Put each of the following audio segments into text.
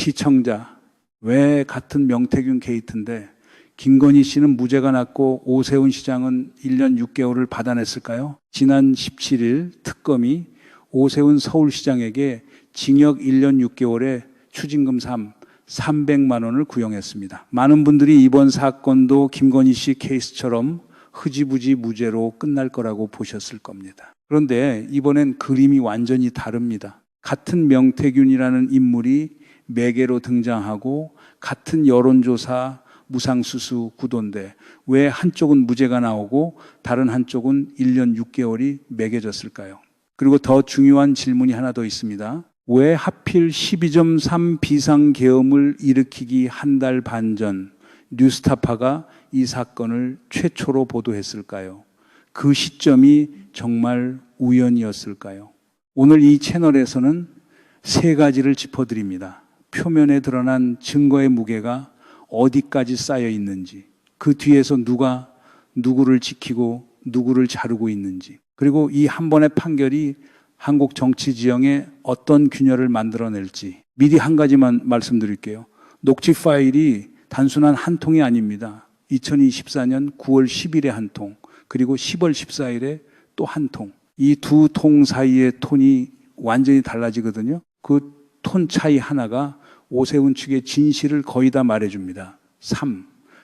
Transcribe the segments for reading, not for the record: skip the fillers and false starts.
시청자, 왜 같은 명태균 게이트인데 김건희 씨는 무죄가 났고 오세훈 시장은 1년 6개월을 받아냈을까요? 지난 17일 특검이 오세훈 서울시장에게 징역 1년 6개월에 추징금 300만 원을 구형했습니다. 많은 분들이 이번 사건도 김건희 씨 케이스처럼 흐지부지 무죄로 끝날 거라고 보셨을 겁니다. 그런데 이번엔 그림이 완전히 다릅니다. 같은 명태균이라는 인물이 매개로 등장하고 같은 여론조사 무상수수 구도인데 왜 한쪽은 무죄가 나오고 다른 한쪽은 1년 6개월이 매겨졌을까요? 그리고 더 중요한 질문이 하나 더 있습니다. 왜 하필 12.3 비상계엄을 일으키기 한 달 반 전 뉴스타파가 이 사건을 최초로 보도했을까요? 그 시점이 정말 우연이었을까요? 오늘 이 채널에서는 세 가지를 짚어드립니다. 표면에 드러난 증거의 무게가 어디까지 쌓여 있는지, 그 뒤에서 누가 누구를 지키고 누구를 자르고 있는지, 그리고 이 한 번의 판결이 한국 정치 지형에 어떤 균열을 만들어낼지 미리 한 가지만 말씀드릴게요. 녹취 파일이 단순한 한 통이 아닙니다. 2024년 9월 10일에 한 통, 그리고 10월 14일에 또 한 통. 이 두 통 사이의 톤이 완전히 달라지거든요. 그 톤 차이 하나가 오세훈 측의 진실을 거의 다 말해줍니다.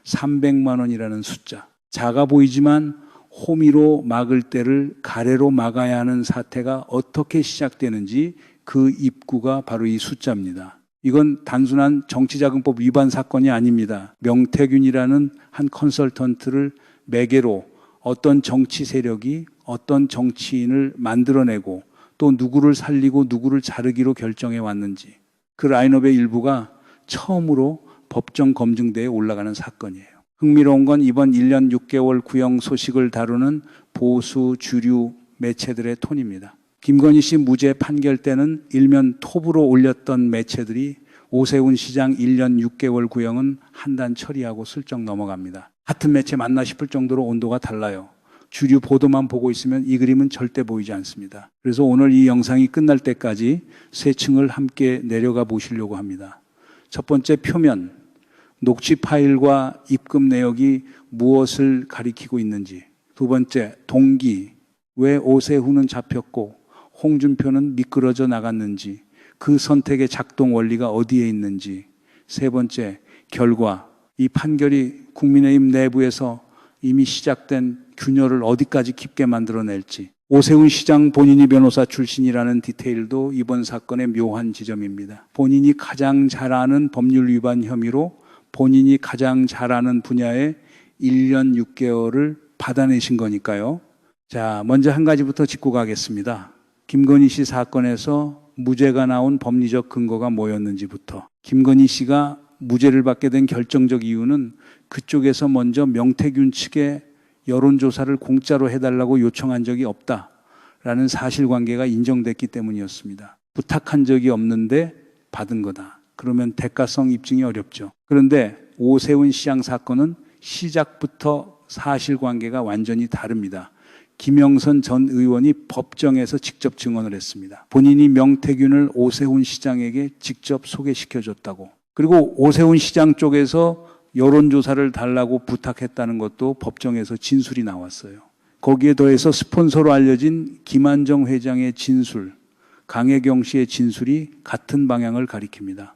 300만 원이라는 숫자. 작아 보이지만 호미로 막을 때를 가래로 막아야 하는 사태가 어떻게 시작되는지 그 입구가 바로 이 숫자입니다. 이건 단순한 정치자금법 위반 사건이 아닙니다. 명태균이라는 한 컨설턴트를 매개로 어떤 정치 세력이 어떤 정치인을 만들어내고 또 누구를 살리고 누구를 자르기로 결정해 왔는지 그 라인업의 일부가 처음으로 법정 검증대에 올라가는 사건이에요. 흥미로운 건 이번 1년 6개월 구형 소식을 다루는 보수 주류 매체들의 톤입니다. 김건희 씨 무죄 판결 때는 일면 톱으로 올렸던 매체들이 오세훈 시장 1년 6개월 구형은 한 단 처리하고 슬쩍 넘어갑니다. 같은 매체 맞나 싶을 정도로 온도가 달라요. 주류 보도만 보고 있으면 이 그림은 절대 보이지 않습니다. 그래서 오늘 이 영상이 끝날 때까지 세 층을 함께 내려가 보시려고 합니다. 첫 번째 표면, 녹취 파일과 입금 내역이 무엇을 가리키고 있는지. 두 번째, 동기, 왜 오세훈은 잡혔고 홍준표는 미끄러져 나갔는지, 그 선택의 작동 원리가 어디에 있는지. 세 번째, 결과, 이 판결이 국민의힘 내부에서 이미 시작된 균열을 어디까지 깊게 만들어낼지. 오세훈 시장 본인이 변호사 출신이라는 디테일도 이번 사건의 묘한 지점입니다. 본인이 가장 잘 아는 법률 위반 혐의로 본인이 가장 잘 아는 분야에 1년 6개월을 받아내신 거니까요. 자, 먼저 한 가지부터 짚고 가겠습니다. 김건희 씨 사건에서 무죄가 나온 법리적 근거가 뭐였는지부터. 김건희 씨가 무죄를 받게 된 결정적 이유는 그쪽에서 먼저 명태균 측에 여론조사를 공짜로 해달라고 요청한 적이 없다라는 사실관계가 인정됐기 때문이었습니다. 부탁한 적이 없는데 받은 거다. 그러면 대가성 입증이 어렵죠. 그런데 오세훈 시장 사건은 시작부터 사실관계가 완전히 다릅니다. 김영선 전 의원이 법정에서 직접 증언을 했습니다. 본인이 명태균을 오세훈 시장에게 직접 소개시켜줬다고. 그리고 오세훈 시장 쪽에서 여론조사를 달라고 부탁했다는 것도 법정에서 진술이 나왔어요. 거기에 더해서 스폰서로 알려진 김한정 회장의 진술, 강혜경 씨의 진술이 같은 방향을 가리킵니다.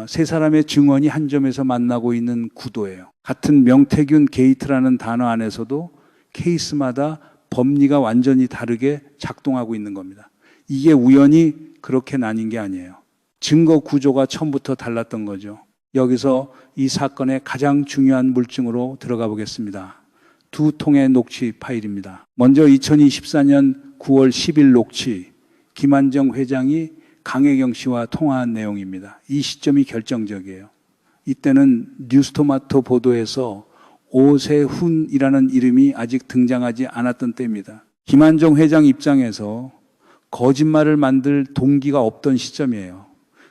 세 사람의 증언이 한 점에서 만나고 있는 구도예요. 같은 명태균 게이트라는 단어 안에서도 케이스마다 법리가 완전히 다르게 작동하고 있는 겁니다. 이게 우연히 그렇게 나뉜 게 아니에요. 증거 구조가 처음부터 달랐던 거죠. 여기서 이 사건의 가장 중요한 물증으로 들어가 보겠습니다. 두 통의 녹취 파일입니다. 먼저 2024년 9월 10일 녹취, 김한정 회장이 강혜경 씨와 통화한 내용입니다. 이 시점이 결정적이에요. 이때는 뉴스토마토 보도에서 오세훈이라는 이름이 아직 등장하지 않았던 때입니다. 김한정 회장 입장에서 거짓말을 만들 동기가 없던 시점이에요.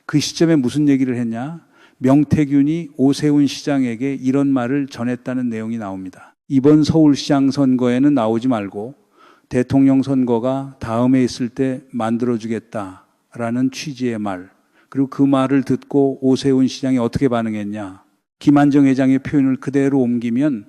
그 시점에 무슨 얘기를 했냐? 명태균이 오세훈 시장에게 이런 말을 전했다는 내용이 나옵니다. 이번 서울시장 선거에는 나오지 말고 대통령 선거가 다음에 있을 때 만들어주겠다라는 취지의 말. 그리고 그 말을 듣고 오세훈 시장이 어떻게 반응했냐. 김한정 회장의 표현을 그대로 옮기면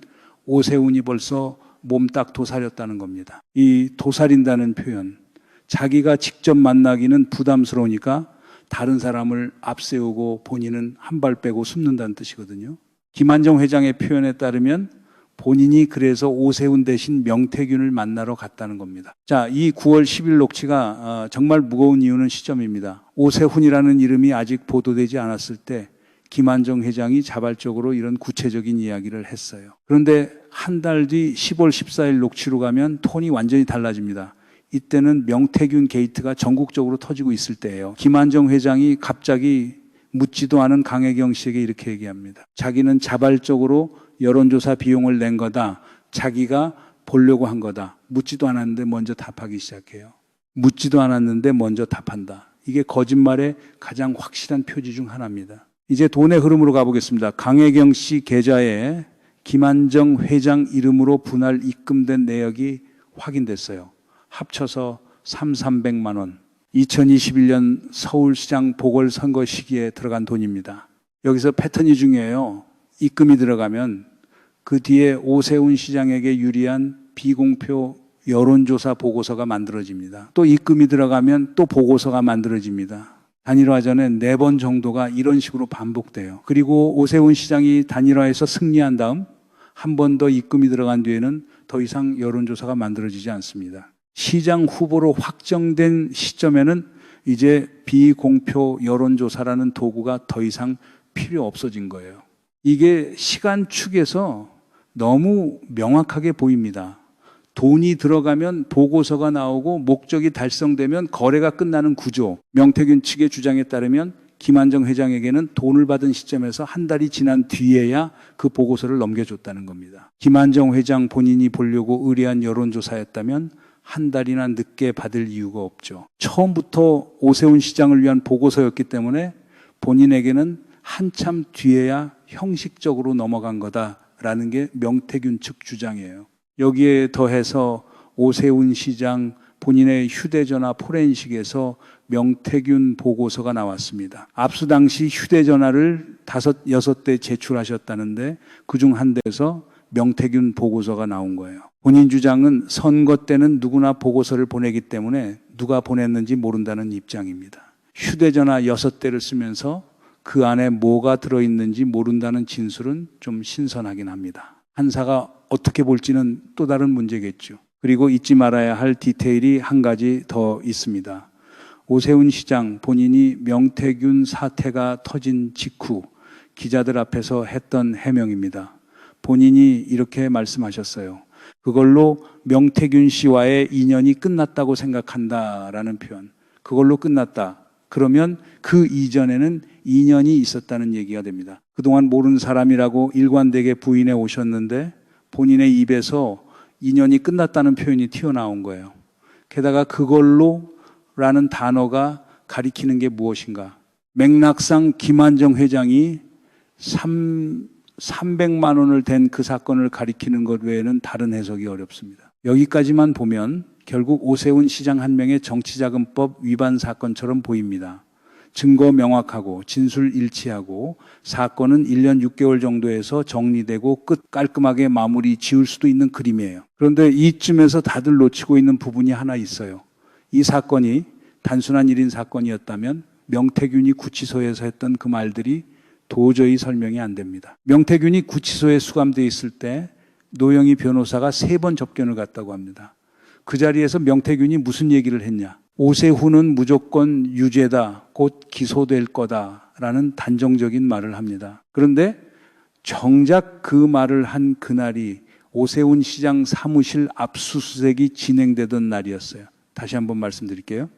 오세훈이 벌써 몸딱 도사렸다는 겁니다. 이 도사린다는 표현, 자기가 직접 만나기는 부담스러우니까 다른 사람을 앞세우고 본인은 한 발 빼고 숨는다는 뜻이거든요. 김한정 회장의 표현에 따르면 본인이 그래서 오세훈 대신 명태균을 만나러 갔다는 겁니다. 자, 이 9월 10일 녹취가 정말 무거운 이유는 시점입니다. 오세훈이라는 이름이 아직 보도되지 않았을 때 김한정 회장이 자발적으로 이런 구체적인 이야기를 했어요. 그런데 한 달 뒤 10월 14일 녹취로 가면 톤이 완전히 달라집니다. 이때는 명태균 게이트가 전국적으로 터지고 있을 때예요. 김한정 회장이 갑자기 묻지도 않은 강혜경 씨에게 이렇게 얘기합니다. 자기는 자발적으로 여론조사 비용을 낸 거다. 자기가 보려고 한 거다. 묻지도 않았는데 먼저 답하기 시작해요. 묻지도 않았는데 먼저 답한다. 이게 거짓말의 가장 확실한 표지 중 하나입니다. 이제 돈의 흐름으로 가보겠습니다. 강혜경 씨 계좌에 김한정 회장 이름으로 분할 입금된 내역이 확인됐어요. 합쳐서 300만 원. 2021년 서울시장 보궐선거 시기에 들어간 돈입니다. 여기서 패턴이 중요해요. 입금이 들어가면 그 뒤에 오세훈 시장에게 유리한 비공표 여론조사 보고서가 만들어집니다. 또 입금이 들어가면 또 보고서가 만들어집니다. 단일화 전에 4번 정도가 이런 식으로 반복돼요. 그리고 오세훈 시장이 단일화에서 승리한 다음 한 번 더 입금이 들어간 뒤에는 더 이상 여론조사가 만들어지지 않습니다. 시장 후보로 확정된 시점에는 이제 비공표 여론조사라는 도구가 더 이상 필요 없어진 거예요. 이게 시간축에서 너무 명확하게 보입니다. 돈이 들어가면 보고서가 나오고 목적이 달성되면 거래가 끝나는 구조. 명태균 측의 주장에 따르면 김한정 회장에게는 돈을 받은 시점에서 한 달이 지난 뒤에야 그 보고서를 넘겨줬다는 겁니다. 김한정 회장 본인이 보려고 의뢰한 여론조사였다면 한 달이나 늦게 받을 이유가 없죠. 처음부터 오세훈 시장을 위한 보고서였기 때문에 본인에게는 한참 뒤에야 형식적으로 넘어간 거다라는 게 명태균 측 주장이에요. 여기에 더해서 오세훈 시장 본인의 휴대전화 포렌식에서 명태균 보고서가 나왔습니다. 압수 당시 휴대전화를 5, 6대 제출하셨다는데 그중 한 대에서 명태균 보고서가 나온 거예요. 본인 주장은 선거 때는 누구나 보고서를 보내기 때문에 누가 보냈는지 모른다는 입장입니다. 휴대전화 6대를 쓰면서 그 안에 뭐가 들어있는지 모른다는 진술은 좀 신선하긴 합니다. 판사가 어떻게 볼지는 또 다른 문제겠죠. 그리고 잊지 말아야 할 디테일이 한 가지 더 있습니다. 오세훈 시장 본인이 명태균 사태가 터진 직후 기자들 앞에서 했던 해명입니다. 본인이 이렇게 말씀하셨어요. 그걸로 명태균 씨와의 인연이 끝났다고 생각한다라는 표현. 그걸로 끝났다. 그러면 그 이전에는 인연이 있었다는 얘기가 됩니다. 그동안 모르는 사람이라고 일관되게 부인해 오셨는데 본인의 입에서 인연이 끝났다는 표현이 튀어나온 거예요. 게다가 그걸로 라는 단어가 가리키는 게 무엇인가? 맥락상 김한정 회장이 300만 원을 댄 그 사건을 가리키는 것 외에는 다른 해석이 어렵습니다. 여기까지만 보면 결국 오세훈 시장 한 명의 정치자금법 위반 사건처럼 보입니다. 증거 명확하고 진술 일치하고 사건은 1년 6개월 정도에서 정리되고 끝 깔끔하게 마무리 지을 수도 있는 그림이에요. 그런데 이쯤에서 다들 놓치고 있는 부분이 하나 있어요. 이 사건이 단순한 1인 사건이었다면 명태균이 구치소에서 했던 그 말들이 도저히 설명이 안 됩니다. 명태균이 구치소에 수감되어 있을 때 노영희 변호사가 3번 접견을 갔다고 합니다. 그 자리에서 명태균이 무슨 얘기를 했냐? 오세훈은 무조건 유죄다, 곧 기소될 거다라는 단정적인 말을 합니다. 그런데 정작 그 말을 한 그날이 오세훈 시장 사무실 압수수색이 진행되던 날이었어요. 다시 한번 말씀드릴게요.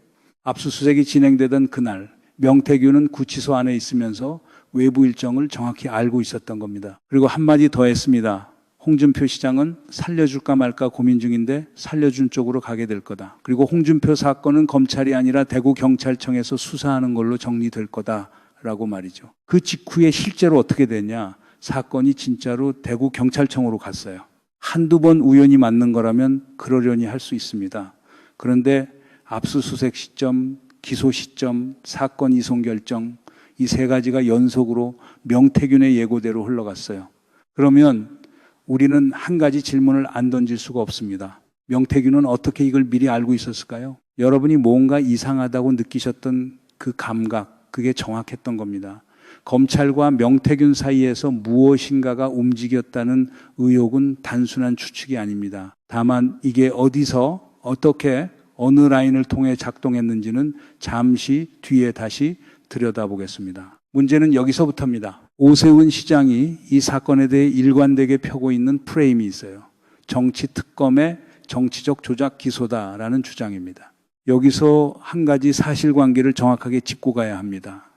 압수수색이 진행되던 그날 명태균은 구치소 안에 있으면서 외부 일정을 정확히 알고 있었던 겁니다. 그리고 한마디 더 했습니다. 홍준표 시장은 살려줄까 말까 고민 중인데 살려준 쪽으로 가게 될 거다. 그리고 홍준표 사건은 검찰이 아니라 대구경찰청에서 수사하는 걸로 정리될 거다라고 말이죠. 그 직후에 실제로 어떻게 됐냐? 사건이 진짜로 대구경찰청으로 갔어요. 한두 번 우연히 맞는 거라면 그러려니 할 수 있습니다. 그런데 압수수색 시점, 기소 시점, 사건 이송 결정 이 세 가지가 연속으로 명태균의 예고대로 흘러갔어요. 그러면 우리는 한 가지 질문을 안 던질 수가 없습니다. 명태균은 어떻게 이걸 미리 알고 있었을까요? 여러분이 뭔가 이상하다고 느끼셨던 그 감각, 그게 정확했던 겁니다. 검찰과 명태균 사이에서 무엇인가가 움직였다는 의혹은 단순한 추측이 아닙니다. 다만 이게 어디서 어떻게 어느 라인을 통해 작동했는지는 잠시 뒤에 다시 들여다보겠습니다. 문제는 여기서부터입니다. 오세훈 시장이 이 사건에 대해 일관되게 펴고 있는 프레임이 있어요. 정치 특검의 정치적 조작 기소다라는 주장입니다. 여기서 한 가지 사실관계를 정확하게 짚고 가야 합니다.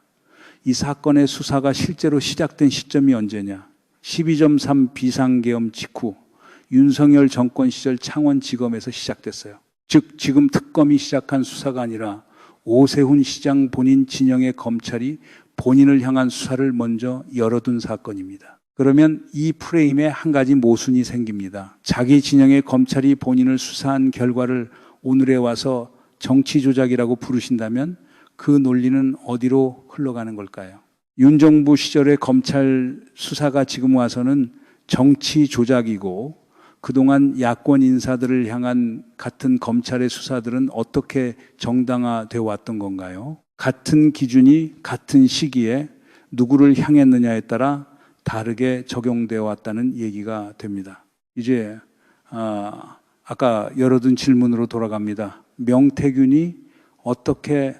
이 사건의 수사가 실제로 시작된 시점이 언제냐? 12.3 비상계엄 직후 윤석열 정권 시절 창원지검에서 시작됐어요. 즉 지금 특검이 시작한 수사가 아니라 오세훈 시장 본인 진영의 검찰이 본인을 향한 수사를 먼저 열어둔 사건입니다. 그러면 이 프레임에 한 가지 모순이 생깁니다. 자기 진영의 검찰이 본인을 수사한 결과를 오늘에 와서 정치 조작이라고 부르신다면 그 논리는 어디로 흘러가는 걸까요? 윤 정부 시절의 검찰 수사가 지금 와서는 정치 조작이고 그동안 야권 인사들을 향한 같은 검찰의 수사들은 어떻게 정당화되어 왔던 건가요? 같은 기준이 같은 시기에 누구를 향했느냐에 따라 다르게 적용되어 왔다는 얘기가 됩니다. 이제 아까 열어둔 질문으로 돌아갑니다. 명태균이 어떻게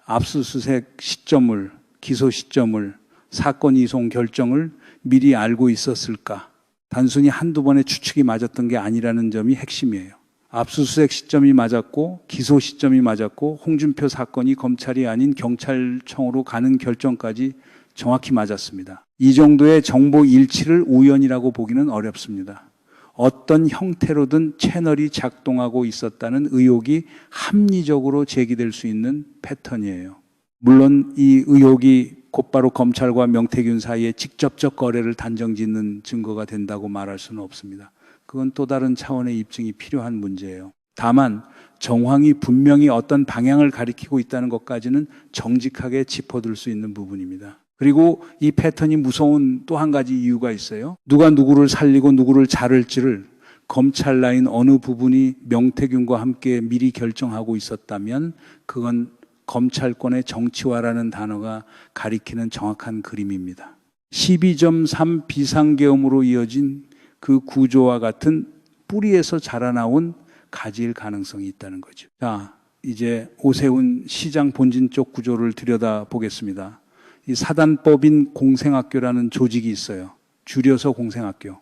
압수수색 시점을, 기소 시점을, 사건 이송 결정을 미리 알고 있었을까? 단순히 한두 번의 추측이 맞았던 게 아니라는 점이 핵심이에요. 압수수색 시점이 맞았고 기소 시점이 맞았고 홍준표 사건이 검찰이 아닌 경찰청으로 가는 결정까지 정확히 맞았습니다. 이 정도의 정보 일치를 우연이라고 보기는 어렵습니다. 어떤 형태로든 채널이 작동하고 있었다는 의혹이 합리적으로 제기될 수 있는 패턴이에요. 물론 이 의혹이 곧바로 검찰과 명태균 사이에 직접적 거래를 단정짓는 증거가 된다고 말할 수는 없습니다. 그건 또 다른 차원의 입증이 필요한 문제예요. 다만 정황이 분명히 어떤 방향을 가리키고 있다는 것까지는 정직하게 짚어둘 수 있는 부분입니다. 그리고 이 패턴이 무서운 또 한 가지 이유가 있어요. 누가 누구를 살리고 누구를 자를지를 검찰 라인 어느 부분이 명태균과 함께 미리 결정하고 있었다면 그건 검찰권의 정치화라는 단어가 가리키는 정확한 그림입니다. 12.3 비상계엄으로 이어진 그 구조와 같은 뿌리에서 자라나온 가지일 가능성이 있다는 거죠. 자, 이제 오세훈 시장 본진 쪽 구조를 들여다보겠습니다. 이 사단법인 공생학교라는 조직이 있어요. 줄여서 공생학교.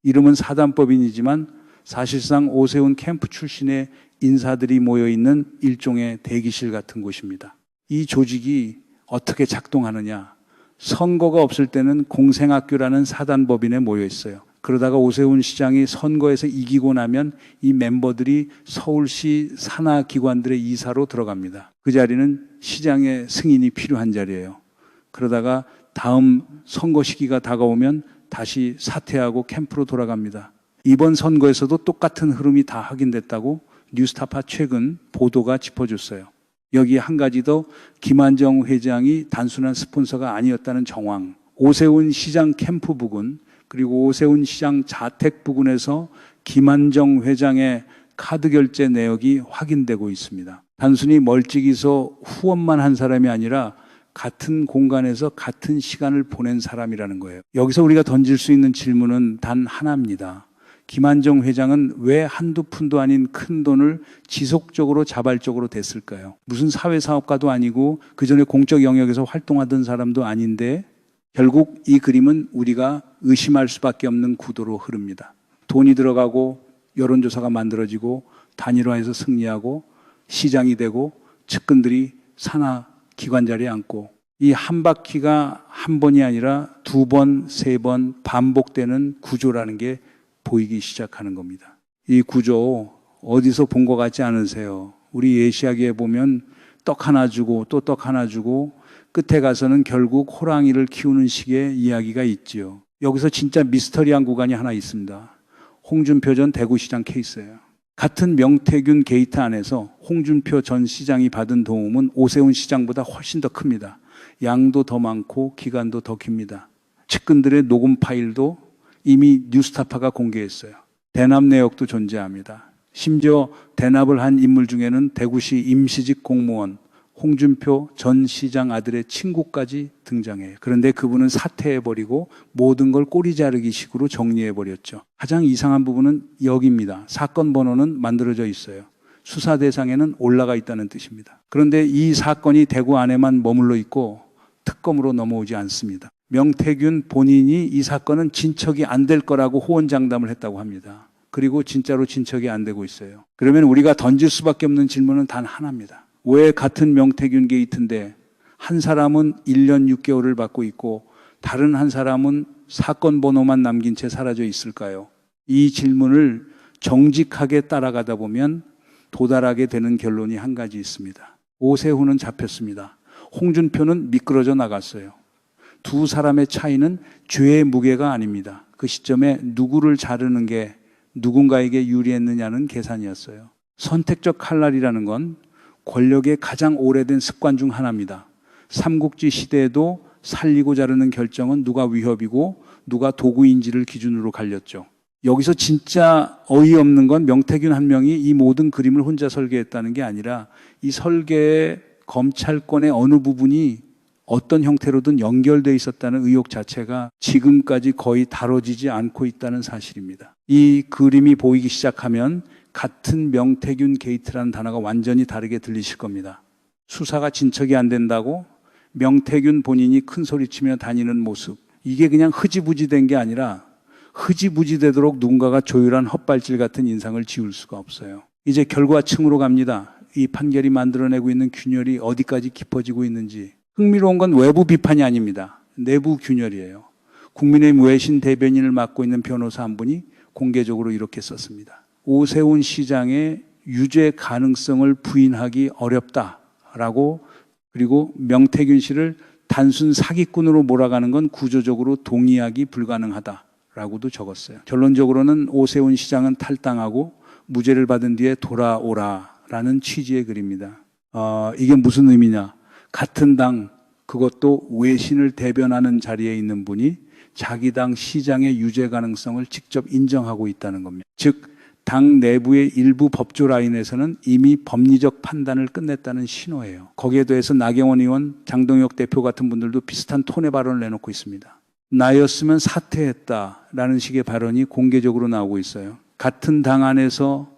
이름은 사단법인이지만 사실상 오세훈 캠프 출신의 인사들이 모여있는 일종의 대기실 같은 곳입니다. 이 조직이 어떻게 작동하느냐. 선거가 없을 때는 공생학교라는 사단법인에 모여 있어요. 그러다가 오세훈 시장이 선거에서 이기고 나면 이 멤버들이 서울시 산하기관들의 이사로 들어갑니다. 그 자리는 시장의 승인이 필요한 자리예요. 그러다가 다음 선거 시기가 다가오면 다시 사퇴하고 캠프로 돌아갑니다. 이번 선거에서도 똑같은 흐름이 다 확인됐다고 뉴스타파 최근 보도가 짚어줬어요. 여기 한 가지 더 김한정 회장이 단순한 스폰서가 아니었다는 정황, 오세훈 시장 캠프 부근 그리고 오세훈 시장 자택 부근에서 김한정 회장의 카드 결제 내역이 확인되고 있습니다. 단순히 멀찍이서 후원만 한 사람이 아니라 같은 공간에서 같은 시간을 보낸 사람이라는 거예요. 여기서 우리가 던질 수 있는 질문은 단 하나입니다. 김한정 회장은 왜 한두 푼도 아닌 큰 돈을 지속적으로 자발적으로 댔을까요? 무슨 사회사업가도 아니고 그전에 공적 영역에서 활동하던 사람도 아닌데 결국 이 그림은 우리가 의심할 수밖에 없는 구도로 흐릅니다. 돈이 들어가고 여론조사가 만들어지고 단일화해서 승리하고 시장이 되고 측근들이 산하 기관 자리에 앉고 이 한 바퀴가 한 번이 아니라 두 번, 세 번 반복되는 구조라는 게 보이기 시작하는 겁니다. 이 구조 어디서 본 것 같지 않으세요? 우리 예시하기에 보면 떡 하나 주고 또 떡 하나 주고 끝에 가서는 결국 호랑이를 키우는 식의 이야기가 있지요. 여기서 진짜 미스터리한 구간이 하나 있습니다. 홍준표 전 대구시장 케이스예요. 같은 명태균 게이트 안에서 홍준표 전 시장이 받은 도움은 오세훈 시장보다 훨씬 더 큽니다. 양도 더 많고 기간도 더 깁니다. 측근들의 녹음 파일도 이미 뉴스타파가 공개했어요. 대납 내역도 존재합니다. 심지어 대납을 한 인물 중에는 대구시 임시직 공무원 홍준표 전 시장 아들의 친구까지 등장해요. 그런데 그분은 사퇴해버리고 모든 걸 꼬리 자르기 식으로 정리해버렸죠. 가장 이상한 부분은 여기입니다. 사건 번호는 만들어져 있어요. 수사 대상에는 올라가 있다는 뜻입니다. 그런데 이 사건이 대구 안에만 머물러 있고 특검으로 넘어오지 않습니다. 명태균 본인이 이 사건은 진척이 안 될 거라고 호언장담을 했다고 합니다. 그리고 진짜로 진척이 안 되고 있어요. 그러면 우리가 던질 수밖에 없는 질문은 단 하나입니다. 왜 같은 명태균 게이트인데 한 사람은 1년 6개월을 받고 있고 다른 한 사람은 사건 번호만 남긴 채 사라져 있을까요? 이 질문을 정직하게 따라가다 보면 도달하게 되는 결론이 한 가지 있습니다. 오세훈은 잡혔습니다. 홍준표는 미끄러져 나갔어요. 두 사람의 차이는 죄의 무게가 아닙니다. 그 시점에 누구를 자르는 게 누군가에게 유리했느냐는 계산이었어요. 선택적 칼날이라는 건 권력의 가장 오래된 습관 중 하나입니다. 삼국지 시대에도 살리고 자르는 결정은 누가 위협이고 누가 도구인지를 기준으로 갈렸죠. 여기서 진짜 어이없는 건 명태균 한 명이 이 모든 그림을 혼자 설계했다는 게 아니라 이 설계에 검찰권의 어느 부분이 어떤 형태로든 연결되어 있었다는 의혹 자체가 지금까지 거의 다뤄지지 않고 있다는 사실입니다. 이 그림이 보이기 시작하면 같은 명태균 게이트라는 단어가 완전히 다르게 들리실 겁니다. 수사가 진척이 안 된다고 명태균 본인이 큰 소리치며 다니는 모습, 이게 그냥 흐지부지 된 게 아니라 흐지부지 되도록 누군가가 조율한 헛발질 같은 인상을 지울 수가 없어요. 이제 결과층으로 갑니다. 이 판결이 만들어내고 있는 균열이 어디까지 깊어지고 있는지. 흥미로운 건 외부 비판이 아닙니다. 내부 균열이에요. 국민의힘 외신 대변인을 맡고 있는 변호사 한 분이 공개적으로 이렇게 썼습니다. 오세훈 시장의 유죄 가능성을 부인하기 어렵다라고, 그리고 명태균 씨를 단순 사기꾼으로 몰아가는 건 구조적으로 동의하기 불가능하다라고도 적었어요. 결론적으로는 오세훈 시장은 탈당하고 무죄를 받은 뒤에 돌아오라라는 취지의 글입니다. 이게 무슨 의미냐? 같은 당, 그것도 외신을 대변하는 자리에 있는 분이 자기 당 시장의 유죄 가능성을 직접 인정하고 있다는 겁니다. 즉, 당 내부의 일부 법조 라인에서는 이미 법리적 판단을 끝냈다는 신호예요. 거기에 대해서 나경원 의원, 장동혁 대표 같은 분들도 비슷한 톤의 발언을 내놓고 있습니다. 나였으면 사퇴했다라는 식의 발언이 공개적으로 나오고 있어요. 같은 당 안에서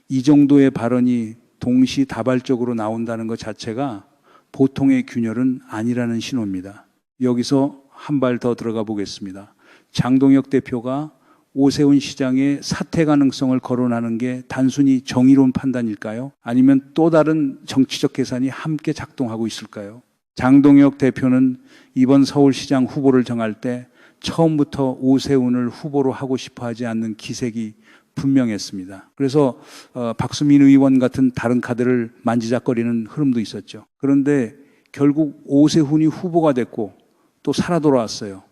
이 정도의 발언이 동시다발적으로 나온다는 것 자체가 보통의 균열은 아니라는 신호입니다. 여기서 한 발 더 들어가 보겠습니다. 장동혁 대표가 오세훈 시장의 사퇴 가능성을 거론하는 게 단순히 정의로운 판단일까요? 아니면 또 다른 정치적 계산이 함께 작동하고 있을까요? 장동혁 대표는 이번 서울시장 후보를 정할 때 처음부터 오세훈을 후보로 하고 싶어 하지 않는 기색이 분명했습니다. 그래서 박수민 의원 같은 다른 카드를 만지작거리는 흐름도 있었죠. 그런데 결국 오세훈이 후보가 됐고 또 살아 돌아왔어요.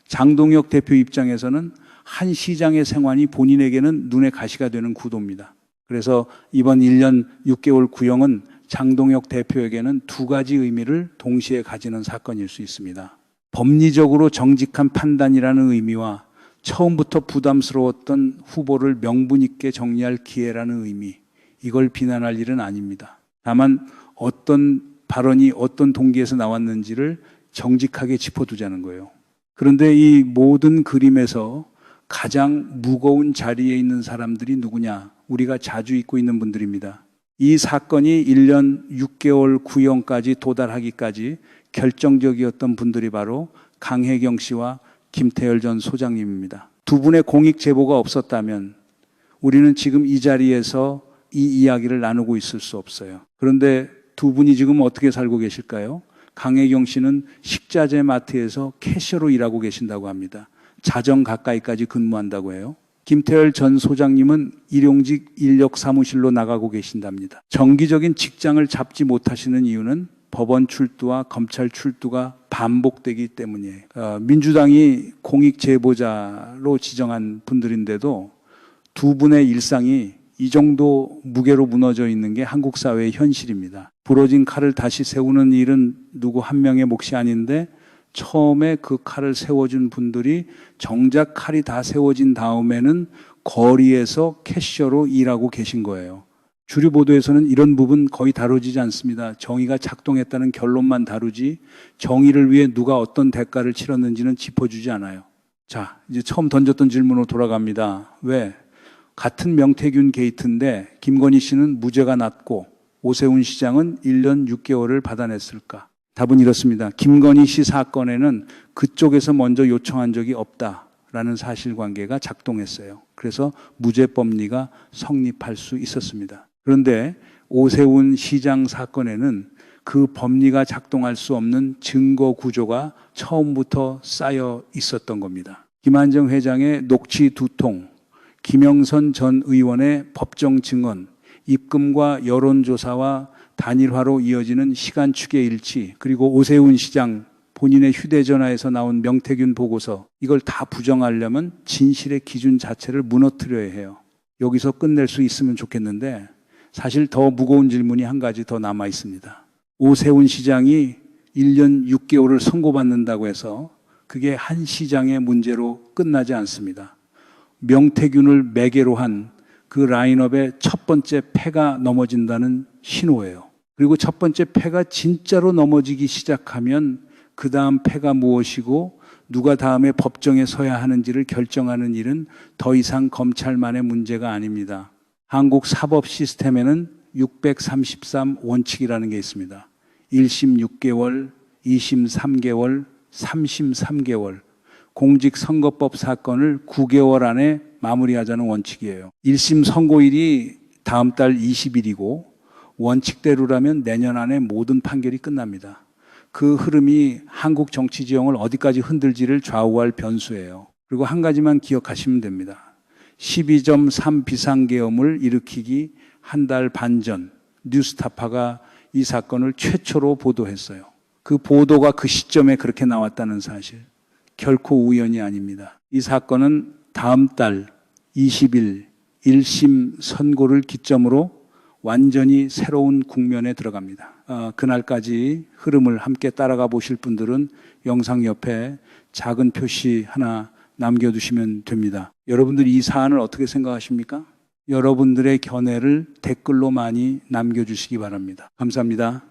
장동혁 대표 입장에서는 한 시장의 생활이 본인에게는 눈에 가시가 되는 구도입니다. 그래서 이번 1년 6개월 구형은 장동혁 대표에게는 두 가지 의미를 동시에 가지는 사건일 수 있습니다. 법리적으로 정직한 판단이라는 의미와 처음부터 부담스러웠던 후보를 명분 있게 정리할 기회라는 의미, 이걸 비난할 일은 아닙니다. 다만 어떤 발언이 어떤 동기에서 나왔는지를 정직하게 짚어두자는 거예요. 그런데 이 모든 그림에서 가장 무거운 자리에 있는 사람들이 누구냐? 우리가 자주 잊고 있는 분들입니다. 이 사건이 1년 6개월 구형까지 도달하기까지 결정적이었던 분들이 바로 강혜경 씨와 김태열 전 소장님입니다. 두 분의 공익 제보가 없었다면 우리는 지금 이 자리에서 이 이야기를 나누고 있을 수 없어요. 그런데 두 분이 지금 어떻게 살고 계실까요? 강혜경 씨는 식자재 마트에서 캐셔로 일하고 계신다고 합니다. 자정 가까이까지 근무한다고 해요. 김태열 전 소장님은 일용직 인력 사무실로 나가고 계신답니다. 정기적인 직장을 잡지 못하시는 이유는 법원 출두와 검찰 출두가 반복되기 때문이에요. 민주당이 공익 제보자로 지정한 분들인데도 두 분의 일상이 이 정도 무게로 무너져 있는 게 한국 사회의 현실입니다. 부러진 칼을 다시 세우는 일은 누구 한 명의 몫이 아닌데 처음에 그 칼을 세워준 분들이 정작 칼이 다 세워진 다음에는 거리에서 캐셔로 일하고 계신 거예요. 주류 보도에서는 이런 부분 거의 다루지지 않습니다. 정의가 작동했다는 결론만 다루지 정의를 위해 누가 어떤 대가를 치렀는지는 짚어주지 않아요. 자, 이제 처음 던졌던 질문으로 돌아갑니다. 왜? 같은 명태균 게이트인데 김건희 씨는 무죄가 났고 오세훈 시장은 1년 6개월을 받아냈을까? 답은 이렇습니다. 김건희 씨 사건에는 그쪽에서 먼저 요청한 적이 없다라는 사실관계가 작동했어요. 그래서 무죄법리가 성립할 수 있었습니다. 그런데 오세훈 시장 사건에는 그 법리가 작동할 수 없는 증거 구조가 처음부터 쌓여 있었던 겁니다. 김한정 회장의 녹취 2통, 김영선 전 의원의 법정 증언, 입금과 여론조사와 단일화로 이어지는 시간축의 일치, 그리고 오세훈 시장 본인의 휴대전화에서 나온 명태균 보고서, 이걸 다 부정하려면 진실의 기준 자체를 무너뜨려야 해요. 여기서 끝낼 수 있으면 좋겠는데 사실 더 무거운 질문이 한 가지 더 남아 있습니다. 오세훈 시장이 1년 6개월을 선고받는다고 해서 그게 한 시장의 문제로 끝나지 않습니다. 명태균을 매개로 한 그 라인업의 첫 번째 패가 넘어진다는 신호예요. 그리고 첫 번째 패가 진짜로 넘어지기 시작하면 그 다음 패가 무엇이고 누가 다음에 법정에 서야 하는지를 결정하는 일은 더 이상 검찰만의 문제가 아닙니다. 한국 사법 시스템에는 633 원칙이라는 게 있습니다. 1심 6개월, 2심 3개월, 3심 3개월. 공직선거법 사건을 9개월 안에 마무리하자는 원칙이에요. 1심 선고일이 다음 달 20일이고 원칙대로라면 내년 안에 모든 판결이 끝납니다. 그 흐름이 한국 정치 지형을 어디까지 흔들지를 좌우할 변수예요. 그리고 한 가지만 기억하시면 됩니다. 12.3 비상계엄을 일으키기 한 달 반 전 뉴스타파가 이 사건을 최초로 보도했어요. 그 보도가 그 시점에 그렇게 나왔다는 사실, 결코 우연이 아닙니다. 이 사건은 다음 달 20일 1심 선고를 기점으로 완전히 새로운 국면에 들어갑니다. 그날까지 흐름을 함께 따라가 보실 분들은 영상 옆에 작은 표시 하나 남겨두시면 됩니다. 여러분들이 이 사안을 어떻게 생각하십니까? 여러분들의 견해를 댓글로 많이 남겨주시기 바랍니다. 감사합니다.